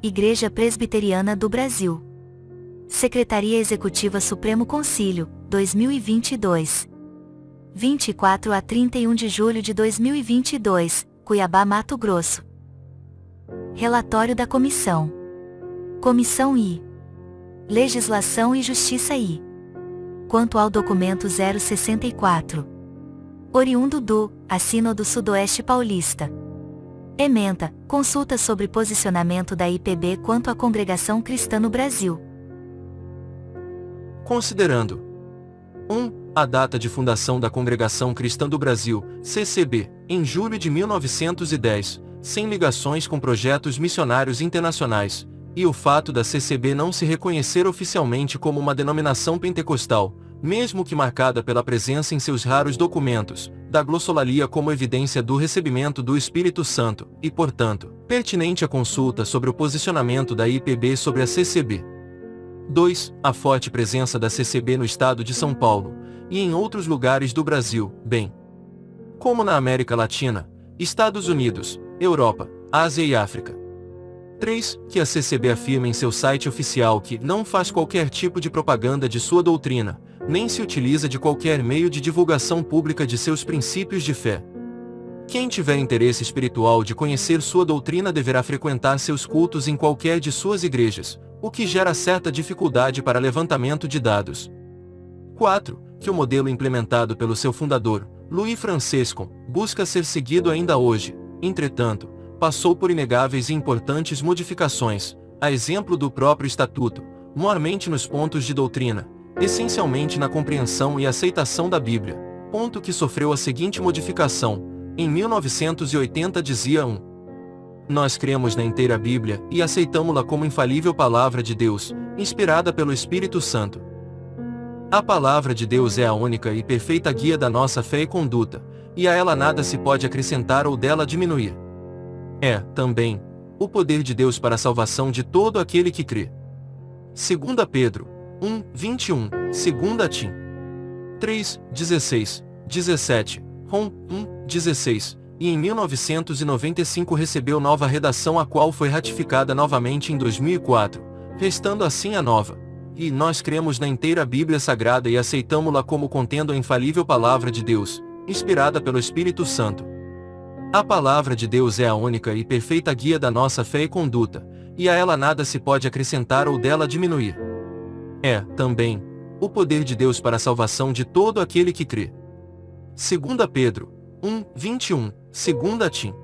Igreja Presbiteriana do Brasil. Secretaria Executiva Supremo Concílio, 2022. 24 a 31 de julho de 2022, Cuiabá, Mato Grosso. Relatório da Comissão. Comissão I. Legislação e Justiça I. Quanto ao documento 064. Oriundo do Sínodo Sudoeste Paulista. Ementa, consulta sobre posicionamento da IPB quanto à Congregação Cristã no Brasil. Considerando 1. A data de fundação da Congregação Cristã do Brasil, CCB, em julho de 1910, sem ligações com projetos missionários internacionais, e o fato da CCB não se reconhecer oficialmente como uma denominação pentecostal, mesmo que marcada pela presença em seus raros documentos, da glossolalia como evidência do recebimento do Espírito Santo, e portanto, pertinente à consulta sobre o posicionamento da IPB sobre a CCB. 2. A forte presença da CCB no estado de São Paulo, e em outros lugares do Brasil, bem como na América Latina, Estados Unidos, Europa, Ásia e África. 3. Que a CCB afirma em seu site oficial que não faz qualquer tipo de propaganda de sua doutrina, nem se utiliza de qualquer meio de divulgação pública de seus princípios de fé. Quem tiver interesse espiritual de conhecer sua doutrina deverá frequentar seus cultos em qualquer de suas igrejas, o que gera certa dificuldade para levantamento de dados. 4. Que o modelo implementado pelo seu fundador, Louis Francisco, busca ser seguido ainda hoje, entretanto, passou por inegáveis e importantes modificações, a exemplo do próprio Estatuto, maiormente nos pontos de doutrina, essencialmente na compreensão e aceitação da Bíblia, ponto que sofreu a seguinte modificação. Em 1980 dizia 1. Nós cremos na inteira Bíblia e aceitamo-la como infalível palavra de Deus, inspirada pelo Espírito Santo. A palavra de Deus é a única e perfeita guia da nossa fé e conduta, e a ela nada se pode acrescentar ou dela diminuir. É, também, o poder de Deus para a salvação de todo aquele que crê. 2 Pedro 1, 21, 2 Tim 3, 16, 17, Rom 1, 16, e em 1995 recebeu nova redação a qual foi ratificada novamente em 2004, restando assim a nova. E nós cremos na inteira Bíblia Sagrada e aceitamo-la como contendo a infalível palavra de Deus, inspirada pelo Espírito Santo. A palavra de Deus é a única e perfeita guia da nossa fé e conduta, e a ela nada se pode acrescentar ou dela diminuir. É, também, o poder de Deus para a salvação de todo aquele que crê. 2 Pedro 1, 21, 2 Tim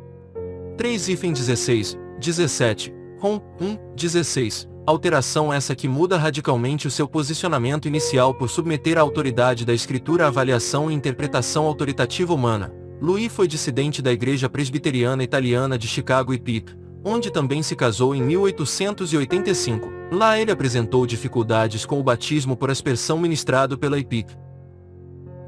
3, 16, 17, Rom 1, 16, alteração essa que muda radicalmente o seu posicionamento inicial por submeter a autoridade da Escritura à avaliação e interpretação autoritativa humana. Louis foi dissidente da Igreja Presbiteriana Italiana de Chicago e Pitt, onde também se casou em 1885. Lá ele apresentou dificuldades com o batismo por aspersão ministrado pela IPIC.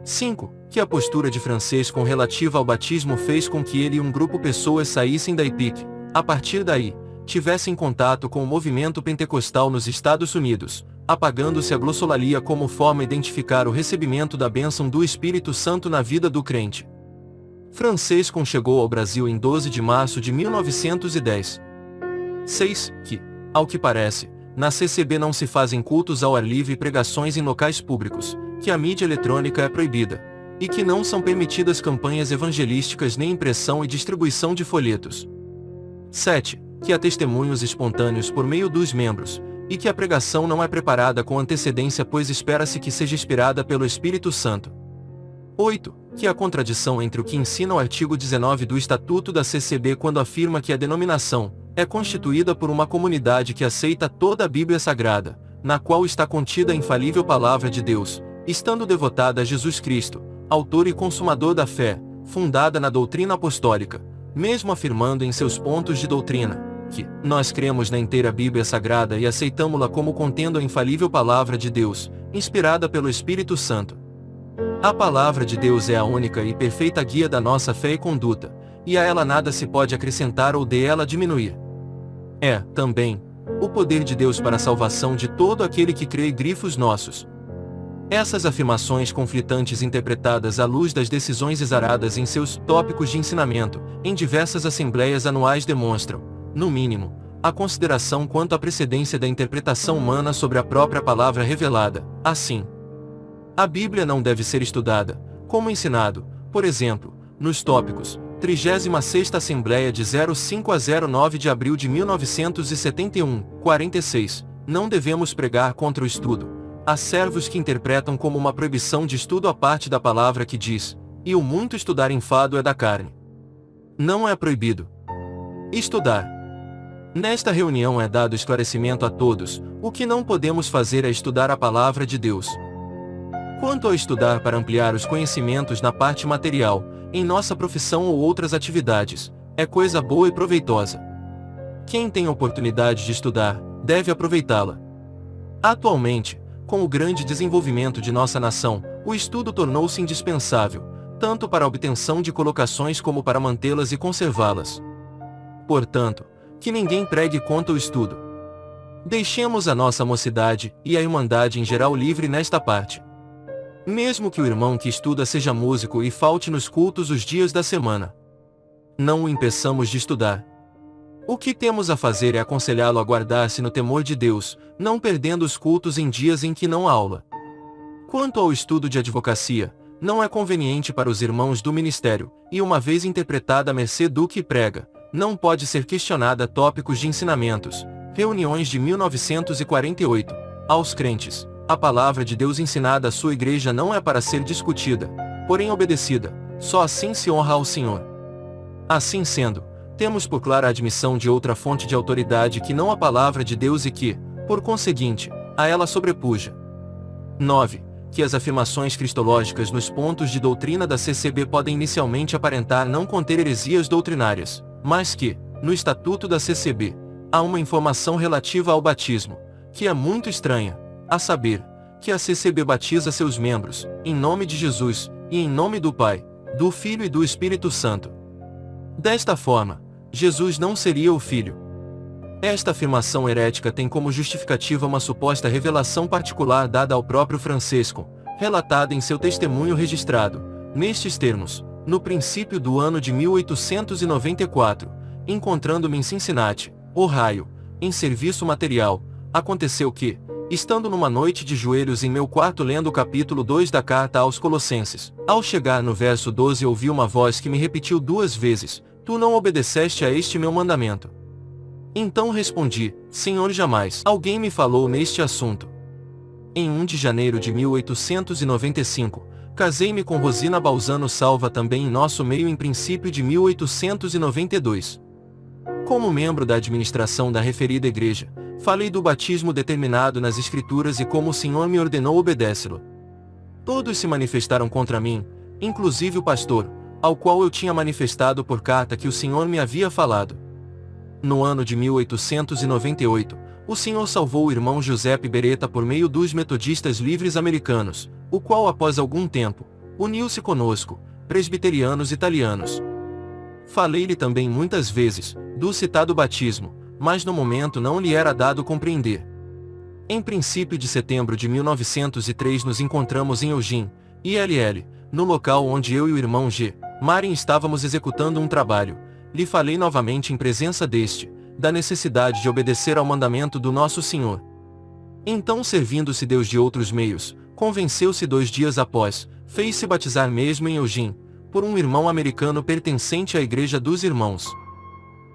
5. Que a postura de Francisco relativa ao batismo fez com que ele e um grupo de pessoas saíssem da IPIC, a partir daí, tivessem contato com o movimento pentecostal nos Estados Unidos, apagando-se a glossolalia como forma de identificar o recebimento da bênção do Espírito Santo na vida do crente. Francisco chegou ao Brasil em 12 de março de 1910. 6. Que, ao que parece, na CCB não se fazem cultos ao ar livre e pregações em locais públicos, que a mídia eletrônica é proibida, e que não são permitidas campanhas evangelísticas nem impressão e distribuição de folhetos. 7. Que há testemunhos espontâneos por meio dos membros, e que a pregação não é preparada com antecedência pois espera-se que seja inspirada pelo Espírito Santo. 8. Que há contradição entre o que ensina o artigo 19 do Estatuto da CCB quando afirma que a denominação é constituída por uma comunidade que aceita toda a Bíblia Sagrada, na qual está contida a infalível palavra de Deus, estando devotada a Jesus Cristo, autor e consumador da fé, fundada na doutrina apostólica, mesmo afirmando em seus pontos de doutrina, que nós cremos na inteira Bíblia Sagrada e aceitamo-la como contendo a infalível palavra de Deus, inspirada pelo Espírito Santo. A palavra de Deus é a única e perfeita guia da nossa fé e conduta, e a ela nada se pode acrescentar ou de ela diminuir. É, também, o poder de Deus para a salvação de todo aquele que crê. Grifos nossos. Essas afirmações conflitantes interpretadas à luz das decisões exaradas em seus tópicos de ensinamento, em diversas assembleias anuais demonstram, no mínimo, a consideração quanto à precedência da interpretação humana sobre a própria palavra revelada. Assim, a Bíblia não deve ser estudada, como ensinado, por exemplo, nos tópicos 36ª Assembleia de 05 a 09 de abril de 1971, 46. Não devemos pregar contra o estudo. Há servos que interpretam como uma proibição de estudo a parte da palavra que diz: e o muito estudar enfado é da carne. Não é proibido estudar. Nesta reunião é dado esclarecimento a todos. O que não podemos fazer é estudar a palavra de Deus. Quanto ao estudar para ampliar os conhecimentos na parte material, em nossa profissão ou outras atividades, é coisa boa e proveitosa. Quem tem oportunidade de estudar, deve aproveitá-la. Atualmente, com o grande desenvolvimento de nossa nação, o estudo tornou-se indispensável, tanto para a obtenção de colocações como para mantê-las e conservá-las. Portanto, que ninguém pregue contra o estudo. Deixemos a nossa mocidade e a irmandade em geral livre nesta parte. Mesmo que o irmão que estuda seja músico e falte nos cultos os dias da semana, não o impeçamos de estudar. O que temos a fazer é aconselhá-lo a guardar-se no temor de Deus, não perdendo os cultos em dias em que não há aula. Quanto ao estudo de advocacia, não é conveniente para os irmãos do ministério, e uma vez interpretada a mercê do que prega, não pode ser questionada tópicos de ensinamentos, reuniões de 1948, aos crentes. A palavra de Deus ensinada à sua igreja não é para ser discutida, porém obedecida. Só assim se honra ao Senhor. Assim sendo, temos por clara a admissão de outra fonte de autoridade que não a palavra de Deus e que, por conseguinte, a ela sobrepuja. 9. Que as afirmações cristológicas nos pontos de doutrina da CCB podem inicialmente aparentar não conter heresias doutrinárias, mas que, no estatuto da CCB, há uma informação relativa ao batismo, que é muito estranha, a saber, que a CCB batiza seus membros, em nome de Jesus, e em nome do Pai, do Filho e do Espírito Santo. Desta forma, Jesus não seria o Filho. Esta afirmação herética tem como justificativa uma suposta revelação particular dada ao próprio Francisco, relatada em seu testemunho registrado, nestes termos: no princípio do ano de 1894, encontrando-me em Cincinnati, Ohio, em serviço material, aconteceu que, estando numa noite de joelhos em meu quarto lendo o capítulo 2 da carta aos Colossenses, ao chegar no verso 12 ouvi uma voz que me repetiu 2 vezes: tu não obedeceste a este meu mandamento. Então respondi: Senhor, jamais alguém me falou neste assunto. Em 1 de janeiro de 1895, casei-me com Rosina Balzano Salva também em nosso meio em princípio de 1892. Como membro da administração da referida igreja, falei do batismo determinado nas Escrituras e como o Senhor me ordenou obedecê-lo. Todos se manifestaram contra mim, inclusive o pastor, ao qual eu tinha manifestado por carta que o Senhor me havia falado. No ano de 1898, o Senhor salvou o irmão Giuseppe Beretta por meio dos metodistas livres americanos, o qual após algum tempo, uniu-se conosco, presbiterianos italianos. Falei-lhe também muitas vezes, do citado batismo, mas no momento não lhe era dado compreender. Em princípio de setembro de 1903 nos encontramos em Eugene, ILL, no local onde eu e o irmão G. Marin estávamos executando um trabalho. Lhe falei novamente em presença deste, da necessidade de obedecer ao mandamento do nosso Senhor. Então, servindo-se Deus de outros meios, convenceu-se 2 dias após, fez-se batizar mesmo em Eugene, por um irmão americano pertencente à Igreja dos Irmãos.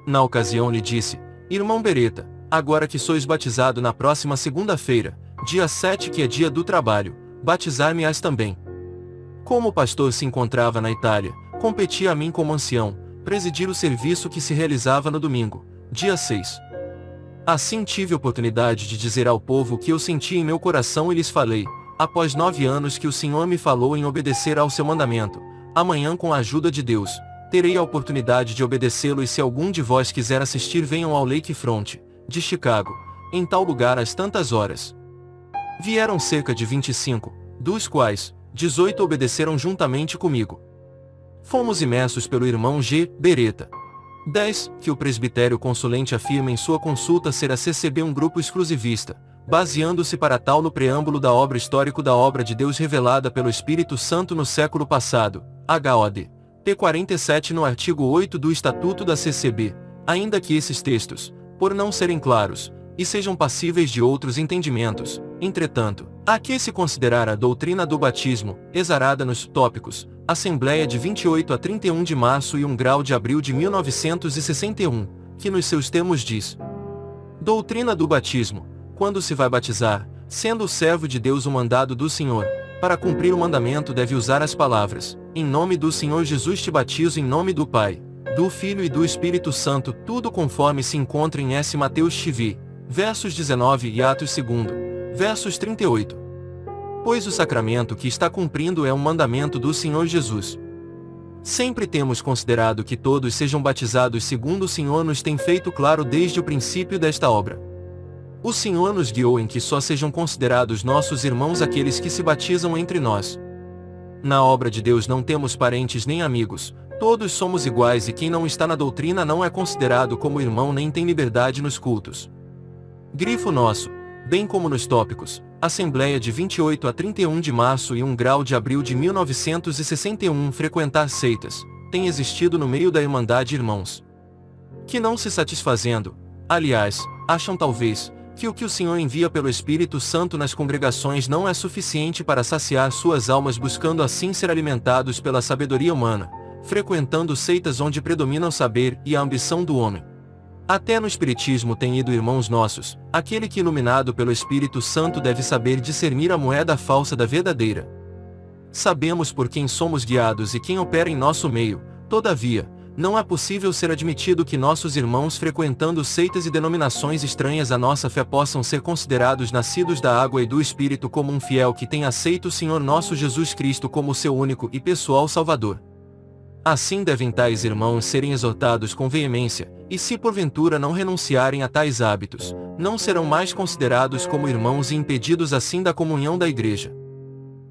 Na ocasião lhe disse: Irmão Beretta, agora que sois batizado na próxima segunda-feira, dia 7 que é dia do trabalho, batizar-me-ás também. Como o pastor se encontrava na Itália, competia a mim como ancião, presidir o serviço que se realizava no domingo, dia 6. Assim tive oportunidade de dizer ao povo o que eu sentia em meu coração e lhes falei: após 9 anos que o Senhor me falou em obedecer ao seu mandamento, amanhã com a ajuda de Deus, terei a oportunidade de obedecê-lo e se algum de vós quiser assistir venham ao Lakefront, de Chicago, em tal lugar às tantas horas. Vieram cerca de 25, dos quais, 18 obedeceram juntamente comigo. Fomos imersos pelo irmão G. Beretta. 10. Que o presbitério consulente afirma em sua consulta ser a CCB um grupo exclusivista, baseando-se para tal no preâmbulo da obra histórico da obra de Deus revelada pelo Espírito Santo no século passado, HOD. P. 47 no artigo 8 do Estatuto da CCB, ainda que esses textos, por não serem claros, e sejam passíveis de outros entendimentos. Entretanto, aqui se considerar a doutrina do batismo, exarada nos tópicos, Assembleia de 28 a 31 de março e 1 grau de abril de 1961, que nos seus termos diz: doutrina do batismo, quando se vai batizar, sendo o servo de Deus o mandado do Senhor, para cumprir o mandamento deve usar as palavras: em nome do Senhor Jesus te batizo em nome do Pai, do Filho e do Espírito Santo, tudo conforme se encontra em S. Mateus TV, versos 19 e Atos 2, versos 38. Pois o sacramento que está cumprindo é um mandamento do Senhor Jesus. Sempre temos considerado que todos sejam batizados segundo o Senhor nos tem feito claro desde o princípio desta obra. O Senhor nos guiou em que só sejam considerados nossos irmãos aqueles que se batizam entre nós. Na obra de Deus não temos parentes nem amigos, todos somos iguais e quem não está na doutrina não é considerado como irmão nem tem liberdade nos cultos. Grifo nosso, bem como nos tópicos, Assembleia de 28 a 31 de março e 1 grau de abril de 1961 frequentar seitas, tem existido no meio da Irmandade irmãos que não se satisfazendo, aliás, acham talvez, que o Senhor envia pelo Espírito Santo nas congregações não é suficiente para saciar suas almas buscando assim ser alimentados pela sabedoria humana, frequentando seitas onde predomina o saber e a ambição do homem. Até no Espiritismo tem ido irmãos nossos, aquele que iluminado pelo Espírito Santo deve saber discernir a moeda falsa da verdadeira. Sabemos por quem somos guiados e quem opera em nosso meio, todavia, não é possível ser admitido que nossos irmãos frequentando seitas e denominações estranhas à nossa fé possam ser considerados nascidos da água e do Espírito como um fiel que tem aceito o Senhor nosso Jesus Cristo como seu único e pessoal Salvador. Assim devem tais irmãos serem exortados com veemência, e se porventura não renunciarem a tais hábitos, não serão mais considerados como irmãos e impedidos assim da comunhão da Igreja.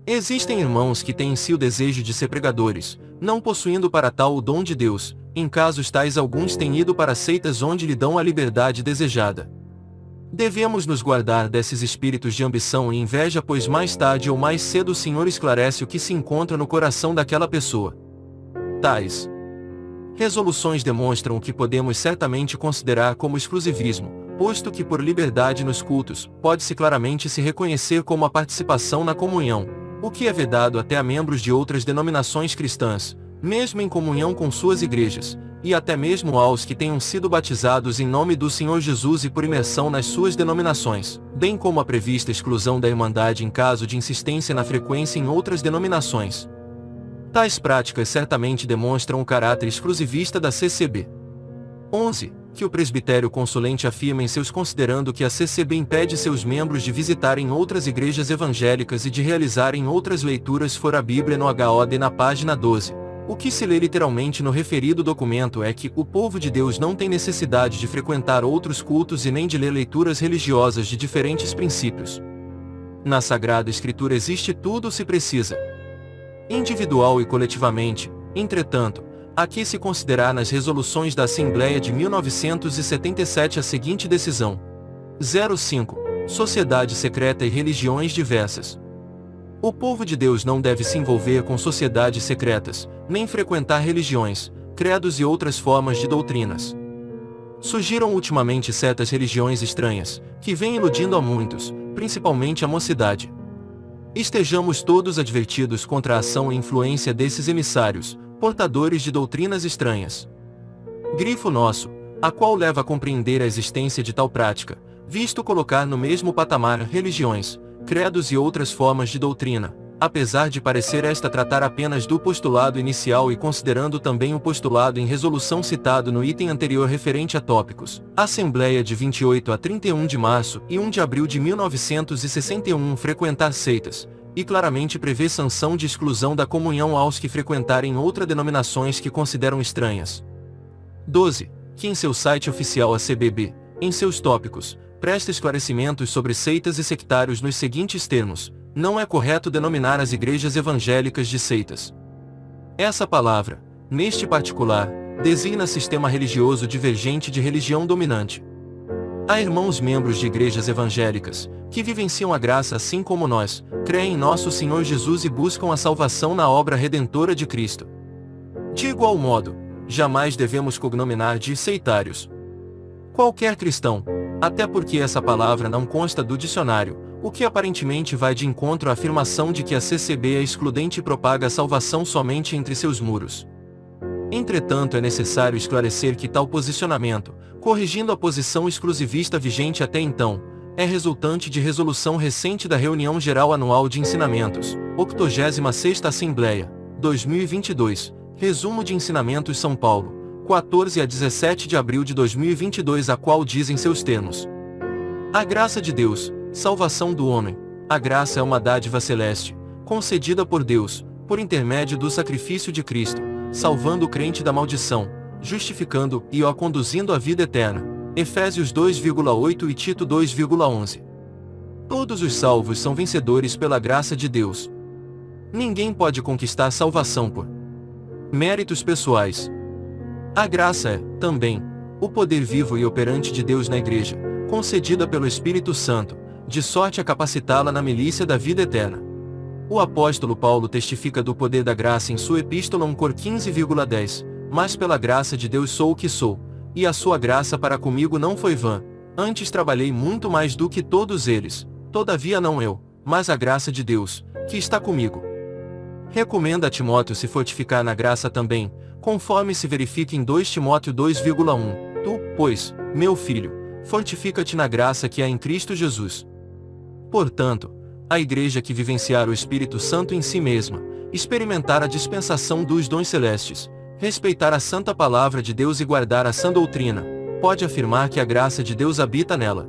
Existem irmãos que têm em si o desejo de ser pregadores, não possuindo para tal o dom de Deus, em casos tais alguns têm ido para seitas onde lhe dão a liberdade desejada. Devemos nos guardar desses espíritos de ambição e inveja pois mais tarde ou mais cedo o Senhor esclarece o que se encontra no coração daquela pessoa. Tais resoluções demonstram o que podemos certamente considerar como exclusivismo, posto que por liberdade nos cultos, pode-se claramente se reconhecer como a participação na comunhão, o que é vedado até a membros de outras denominações cristãs, mesmo em comunhão com suas igrejas, e até mesmo aos que tenham sido batizados em nome do Senhor Jesus e por imersão nas suas denominações, bem como a prevista exclusão da Irmandade em caso de insistência na frequência em outras denominações. Tais práticas certamente demonstram o caráter exclusivista da CCB. 11. Que o presbitério consulente afirma em seus considerando que a CCB impede seus membros de visitarem outras igrejas evangélicas e de realizarem outras leituras fora a Bíblia no HOD na página 12. O que se lê literalmente no referido documento é que o povo de Deus não tem necessidade de frequentar outros cultos e nem de ler leituras religiosas de diferentes princípios. Na Sagrada Escritura existe tudo o se precisa, individual e coletivamente. Entretanto, aqui se considerar nas resoluções da Assembleia de 1977 a seguinte decisão: 05. Sociedade secreta e religiões diversas. O povo de Deus não deve se envolver com sociedades secretas, nem frequentar religiões, credos e outras formas de doutrinas. Surgiram ultimamente certas religiões estranhas, que vêm iludindo a muitos, principalmente a mocidade. Estejamos todos advertidos contra a ação e influência desses emissários, portadores de doutrinas estranhas. Grifo nosso, a qual leva a compreender a existência de tal prática, visto colocar no mesmo patamar religiões, credos e outras formas de doutrina, apesar de parecer esta tratar apenas do postulado inicial e considerando também o postulado em resolução citado no item anterior referente a tópicos, Assembleia de 28 a 31 de março e 1 de abril de 1961 frequentar seitas, e claramente prevê sanção de exclusão da comunhão aos que frequentarem outras denominações que consideram estranhas. 12. Que em seu site oficial ACBB, em seus tópicos, presta esclarecimentos sobre seitas e sectários nos seguintes termos: não é correto denominar as igrejas evangélicas de seitas. Essa palavra, neste particular, designa sistema religioso divergente de religião dominante. Há irmãos membros de igrejas evangélicas, que vivenciam a graça assim como nós, creem em nosso Senhor Jesus e buscam a salvação na obra redentora de Cristo. De igual modo, jamais devemos cognominar de seitários Qualquer cristão, até porque essa palavra não consta do dicionário, o que aparentemente vai de encontro à afirmação de que a CCB é excludente e propaga a salvação somente entre seus muros. Entretanto, é necessário esclarecer que tal posicionamento, corrigindo a posição exclusivista vigente até então, é resultante de resolução recente da Reunião Geral Anual de Ensinamentos, 86ª Assembleia, 2022, Resumo de Ensinamentos São Paulo, 14 a 17 de abril de 2022, a qual dizem seus termos: a graça de Deus, salvação do homem. A graça é uma dádiva celeste, concedida por Deus, por intermédio do sacrifício de Cristo, salvando o crente da maldição, justificando-o e conduzindo à vida eterna. Efésios 2,8 e Tito 2,11. Todos os salvos são vencedores pela graça de Deus. Ninguém pode conquistar salvação por méritos pessoais. A graça é, também, o poder vivo e operante de Deus na Igreja, concedida pelo Espírito Santo, de sorte a capacitá-la na milícia da vida eterna. O apóstolo Paulo testifica do poder da graça em sua Epístola 1 Cor 15,10, mas pela graça de Deus sou o que sou, e a sua graça para comigo não foi vã, antes trabalhei muito mais do que todos eles, todavia não eu, mas a graça de Deus, que está comigo. Recomenda a Timóteo se fortificar na graça também, conforme se verifica em 2 Timóteo 2,1, tu, pois, meu filho, fortifica-te na graça que há em Cristo Jesus. Portanto, a igreja que vivenciar o Espírito Santo em si mesma, experimentar a dispensação dos dons celestes, respeitar a santa palavra de Deus e guardar a sã doutrina, pode afirmar que a graça de Deus habita nela.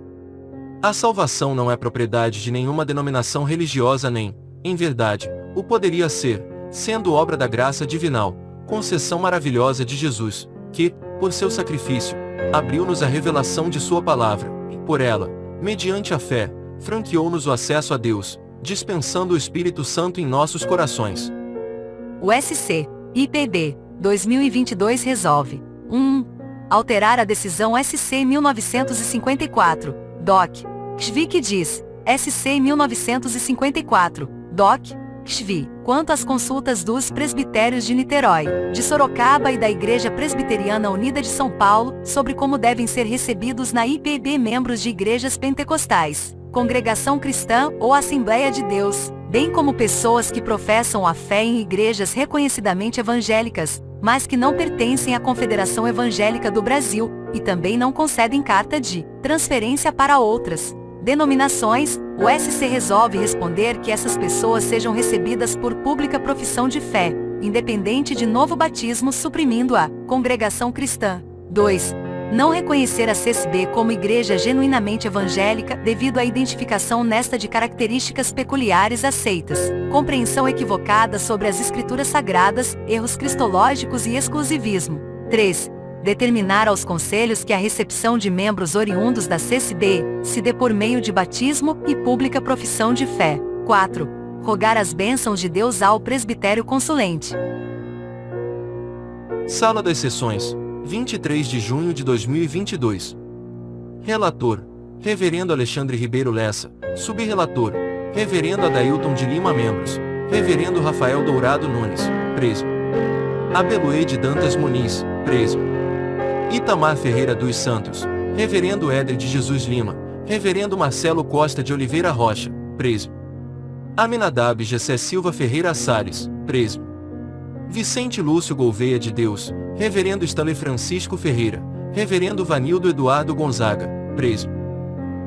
A salvação não é propriedade de nenhuma denominação religiosa nem, em verdade, o poderia ser, sendo obra da graça divinal, concessão maravilhosa de Jesus, que, por seu sacrifício, abriu-nos a revelação de sua palavra, e por ela, mediante a fé, franqueou-nos o acesso a Deus, dispensando o Espírito Santo em nossos corações. O SC, IPB, 2022 resolve 1. Alterar a decisão SC 1954, DOC, XVI que diz, SC 1954, DOC, XVI, quanto às consultas dos presbitérios de Niterói, de Sorocaba e da Igreja Presbiteriana Unida de São Paulo, sobre como devem ser recebidos na IPB membros de igrejas pentecostais, congregação cristã ou Assembleia de Deus, bem como pessoas que professam a fé em igrejas reconhecidamente evangélicas, mas que não pertencem à Confederação Evangélica do Brasil, e também não concedem carta de transferência para outras denominações. O SC resolve responder que essas pessoas sejam recebidas por pública profissão de fé, independente de novo batismo, suprimindo a congregação cristã. 2. Não reconhecer a CSB como igreja genuinamente evangélica devido à identificação nesta de características peculiares aceitas, compreensão equivocada sobre as escrituras sagradas, erros cristológicos e exclusivismo. 3. Determinar aos conselhos que a recepção de membros oriundos da CSB se dê por meio de batismo e pública profissão de fé. 4. Rogar as bênçãos de Deus ao presbitério consulente. Sala das Sessões, 23 de junho de 2022. Relator: Reverendo Alexandre Ribeiro Lessa. Subrelator: Reverendo Adailton de Lima. Membros: Reverendo Rafael Dourado Nunes, presb. Abeluede Dantas Muniz, presb. Itamar Ferreira dos Santos, Reverendo Éder de Jesus Lima, Reverendo Marcelo Costa de Oliveira Rocha, presb. Aminadab Gessé Silva Ferreira Salles, presb. Vicente Lúcio Gouveia de Deus, Reverendo Stanley Francisco Ferreira, Reverendo Vanildo Eduardo Gonzaga, presb.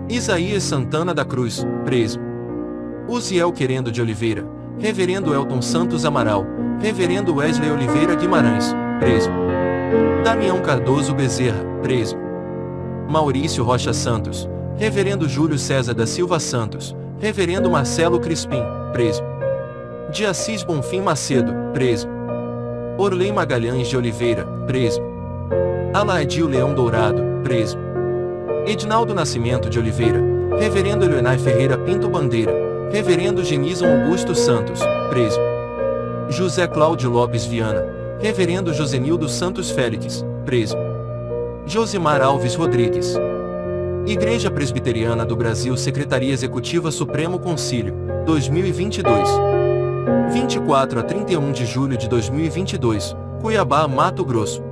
Isaías Santana da Cruz, presb. Uziel Querendo de Oliveira, Reverendo Elton Santos Amaral, Reverendo Wesley Oliveira Guimarães, presb. Damião Cardoso Bezerra, presb. Maurício Rocha Santos, Reverendo Júlio César da Silva Santos, Reverendo Marcelo Crispim, presb. De Assis Bonfim Macedo, presb. Orley Magalhães de Oliveira, presb. Alaedil Leão Dourado, presb. Edinaldo Nascimento de Oliveira, Reverendo Eleonai Ferreira Pinto Bandeira, Reverendo Genison Augusto Santos, presb. José Cláudio Lopes Viana, Reverendo Josenildo Santos Félix, presb. Josimar Alves Rodrigues. Igreja Presbiteriana do Brasil, Secretaria Executiva Supremo Concílio, 2022. 24 a 31 de julho de 2022, Cuiabá, Mato Grosso.